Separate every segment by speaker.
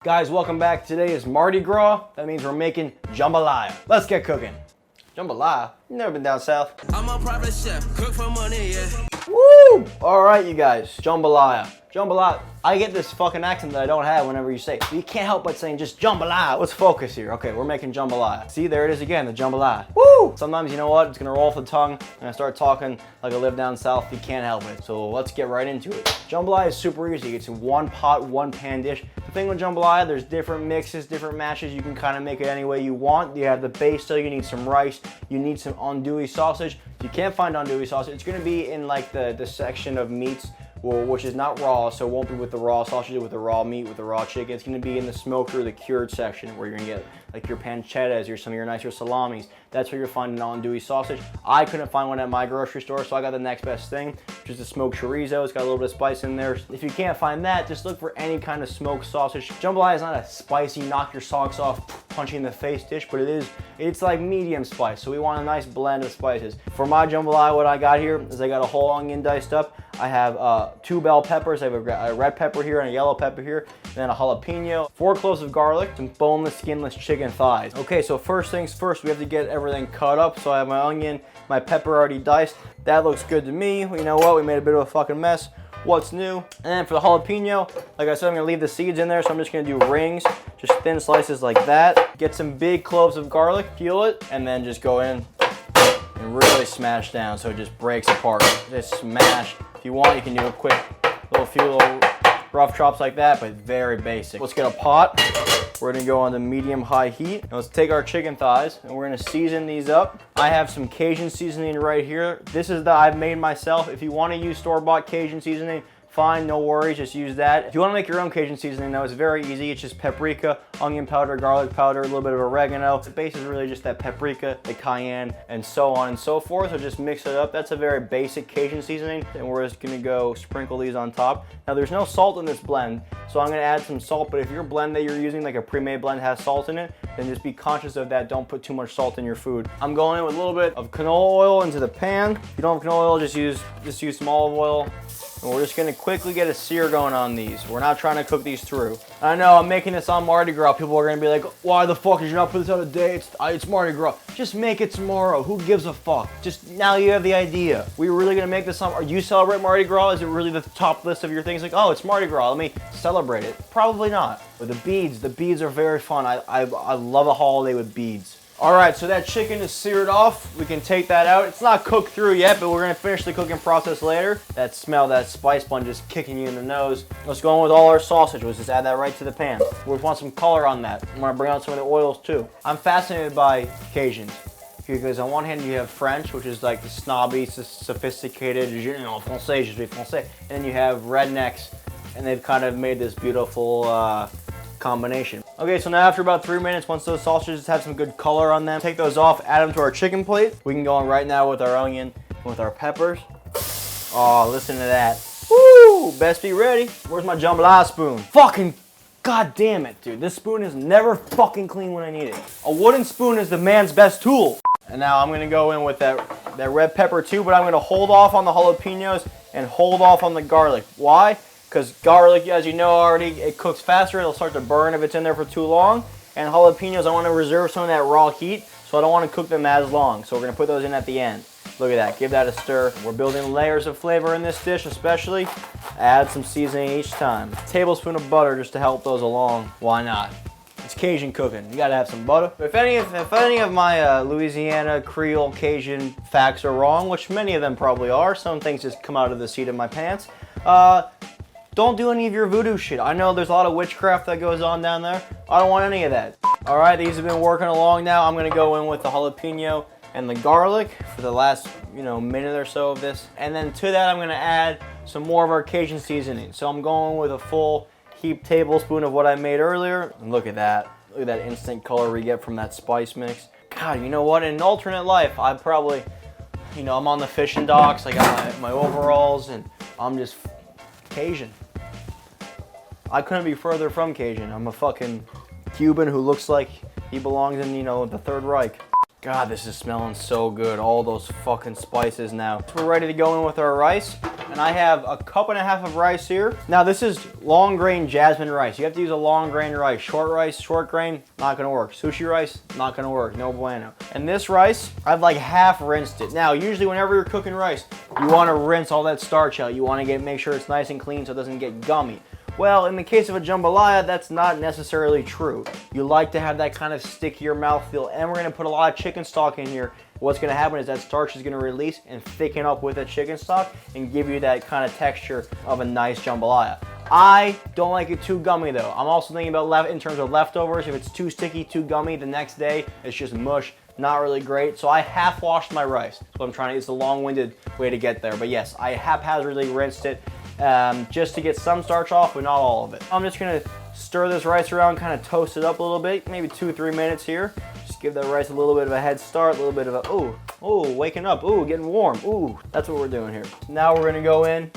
Speaker 1: Guys, welcome back. Today is Mardi Gras. That means we're making jambalaya. Let's get cooking. Jambalaya? You've never been down south.
Speaker 2: I'm a private chef, cook for money, yeah.
Speaker 1: Woo! Alright, you guys. Jambalaya. Jambalaya. I get this fucking accent that I don't have whenever you say it. But you can't help but saying just jambalaya. Let's focus here. Okay, we're making jambalaya. See, there it is again, the jambalaya. Woo! Sometimes, you know what? It's gonna roll off the tongue. And I start talking like I live down south. You can't help it. So let's get right into it. Jambalaya is super easy. It's a one pot, one pan dish. The thing with jambalaya, there's different mixes, different mashes. You can kind of make it any way you want. You have the base, so you need some rice. You need some andouille sausage. If you can't find andouille sausage, it's gonna be in like the section of meats, which is not raw, so it won't be with the raw sausage, with the raw meat, with the raw chicken. It's gonna be in the smoked or the cured section where you're gonna get like your pancettas or some of your nicer salamis. That's where you'll find an andouille sausage. I couldn't find one at my grocery store, so I got the next best thing, which is the smoked chorizo. It's got a little bit of spice in there. If you can't find that, just look for any kind of smoked sausage. Jambalaya is not a spicy, knock your socks off, punch you in the face dish, but it's like medium spice, so we want a nice blend of spices. For my jambalaya, what I got here is I got a whole onion diced up. I have 2 bell peppers. I have a red pepper here and a yellow pepper here, and then a jalapeno, 4 cloves of garlic, some boneless, skinless chicken thighs. Okay, so first things first, we have to get everything cut up. So I have my onion, my pepper already diced. That looks good to me. You know what? We made a bit of a fucking mess. What's new? And then for the jalapeno, like I said, I'm gonna leave the seeds in there, so I'm just gonna do rings, just thin slices like that. Get some big cloves of garlic, peel it, and then just go in and really smash down so it just breaks apart. Just smash. If you want, you can do a quick few little rough chops like that, but very basic. Let's get a pot. We're gonna go on the medium-high heat. Now let's take our chicken thighs and we're gonna season these up. I have some Cajun seasoning right here. This is I've made myself. If you wanna use store-bought Cajun seasoning, fine, no worries, just use that. If you wanna make your own Cajun seasoning though, it's very easy. It's just paprika, onion powder, garlic powder, a little bit of oregano. The base is really just that paprika, the cayenne, and so on and so forth. So just mix it up. That's a very basic Cajun seasoning. And we're just gonna go sprinkle these on top. Now there's no salt in this blend, so I'm gonna add some salt, but if your blend that you're using, like a pre-made blend, has salt in it, then just be conscious of that. Don't put too much salt in your food. I'm going in with a little bit of canola oil into the pan. If you don't have canola oil, just use some olive oil. And we're just gonna quickly get a sear going on these. We're not trying to cook these through. I know I'm making this on Mardi Gras. People are gonna be like, why the fuck did you not put this out today? It's Mardi Gras. Just make it tomorrow. Who gives a fuck? Just now you have the idea. We're really gonna make this on, or you celebrate Mardi Gras? Is it really the top list of your things? Like, oh, it's Mardi Gras, let me celebrate it. Probably not. But the beads are very fun. I love a holiday with beads. All right, so that chicken is seared off. We can take that out. It's not cooked through yet, but we're gonna finish the cooking process later. That smell, that spice blend just kicking you in the nose. Let's go in with all our sausage. Let's just add that right to the pan. We want some color on that. I'm gonna bring out some of the oils too. I'm fascinated by Cajuns because on one hand you have French, which is like the snobby, sophisticated, je suis français. And then you have rednecks, and they've kind of made this beautiful combination. Okay, so now after about 3 minutes, once those sausages have some good color on them, take those off, add them to our chicken plate. We can go on right now with our onion and with our peppers. Oh, listen to that. Woo! Best be ready. Where's my jambalaya spoon? Fucking god damn it, dude. This spoon is never fucking clean when I need it. A wooden spoon is the man's best tool. And now I'm gonna go in with that red pepper too, but I'm gonna hold off on the jalapenos and hold off on the garlic. Why? Because garlic, as you know already, it cooks faster. It'll start to burn if it's in there for too long. And jalapenos, I want to reserve some of that raw heat, so I don't want to cook them as long. So we're going to put those in at the end. Look at that. Give that a stir. We're building layers of flavor in this dish, especially. Add some seasoning each time. A tablespoon of butter just to help those along. Why not? It's Cajun cooking. You got to have some butter. If any of my Louisiana Creole Cajun facts are wrong, which many of them probably are, some things just come out of the seat of my pants. Don't do any of your voodoo shit. I know there's a lot of witchcraft that goes on down there. I don't want any of that. All right, these have been working along now. I'm gonna go in with the jalapeno and the garlic for the last, minute or so of this. And then to that, I'm gonna add some more of our Cajun seasoning. So I'm going with a full heaped tablespoon of what I made earlier. And look at that. Look at that instant color we get from that spice mix. God, you know what? In an alternate life, I probably, I'm on the fishing docks. I got my overalls and I'm just Cajun. I couldn't be further from Cajun. I'm a fucking Cuban who looks like he belongs in, the Third Reich. God, this is smelling so good. All those fucking spices now. So we're ready to go in with our rice. And I have a cup and a half of rice here. Now this is long grain jasmine rice. You have to use a long grain rice. Short rice, short grain, not gonna work. Sushi rice, not gonna work, no bueno. And this rice, I've like half rinsed it. Now, usually whenever you're cooking rice, you wanna rinse all that starch out. You wanna make sure it's nice and clean so it doesn't get gummy. Well, in the case of a jambalaya, that's not necessarily true. You like to have that kind of stickier mouthfeel, and we're gonna put a lot of chicken stock in here. What's gonna happen is that starch is gonna release and thicken up with the chicken stock and give you that kind of texture of a nice jambalaya. I don't like it too gummy though. I'm also thinking about in terms of leftovers. If it's too sticky, too gummy, the next day it's just mush. Not really great. So I half washed my rice. So I'm trying to, it's a long-winded way to get there. But yes, I haphazardly rinsed it just to get some starch off, but not all of it. I'm just gonna stir this rice around, kind of toast it up a little bit, maybe 2-3 minutes here. Just give that rice a little bit of a head start, a little bit of a, ooh, waking up, ooh, getting warm, ooh. That's what we're doing here. Now we're gonna go in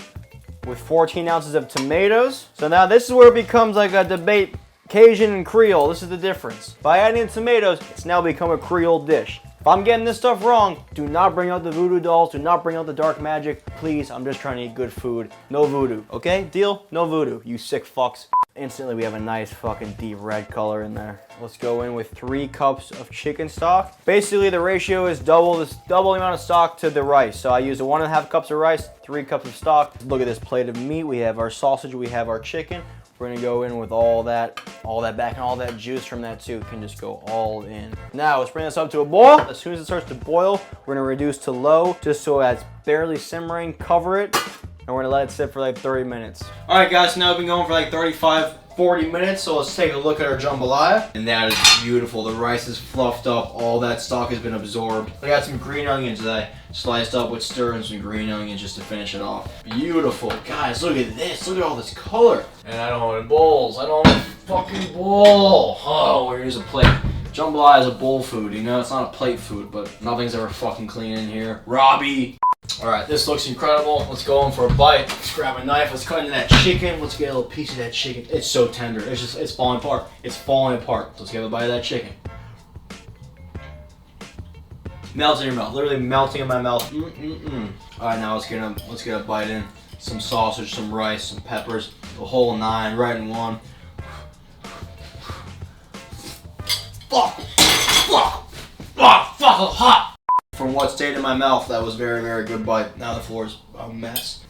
Speaker 1: with 14 ounces of tomatoes. So now this is where it becomes like a debate, Cajun and Creole. This is the difference. By adding tomatoes, it's now become a Creole dish. If I'm getting this stuff wrong, do not bring out the voodoo dolls, do not bring out the dark magic. Please, I'm just trying to eat good food. No voodoo, okay? Deal? No voodoo, you sick fucks. Instantly, we have a nice fucking deep red color in there. Let's go in with 3 cups of chicken stock. Basically, the ratio is double the amount of stock to the rice. So I used 1.5 cups of rice, 3 cups of stock. Look at this plate of meat. We have our sausage, we have our chicken. We're gonna go in with all that back, and all that juice from that too can just go all in. Now let's bring this up to a boil. As soon as it starts to boil, we're gonna reduce to low just so it's barely simmering, cover it, and we're gonna let it sit for like 30 minutes. All right guys, so now we've been going for like 35-40 minutes, so let's take a look at our jambalaya. And that is beautiful. The rice is fluffed up, all that stock has been absorbed. I got some green onions that I sliced up with stir and some green onions just to finish it off. Beautiful. Guys, look at this. Look at all this color. And I don't want bowls. I don't want a fucking bowl. Oh, we're gonna use a plate. Jambalaya is a bowl food, you know? It's not a plate food, but nothing's ever fucking clean in here. Robbie. All right, this looks incredible. Let's go in for a bite. Let's grab a knife. Let's cut into that chicken. Let's get a little piece of that chicken. It's so tender. It's falling apart. It's falling apart. Let's get a bite of that chicken. Melts in your mouth. Literally melting in my mouth. All right, now let's get a bite in. Some sausage, some rice, some peppers, the whole 9 right in one. Fuck, hot. From what stayed in my mouth, that was very, very good bite. Now the floor is a mess.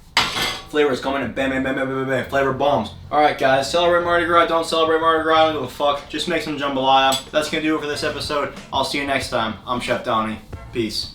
Speaker 1: Flavor is coming in, bam, bam, bam, bam, bam, bam. Flavor bombs. All right, guys, celebrate Mardi Gras, don't celebrate Mardi Gras, I don't give a fuck. Just make some jambalaya. That's gonna do it for this episode. I'll see you next time. I'm Chef Donny. Peace.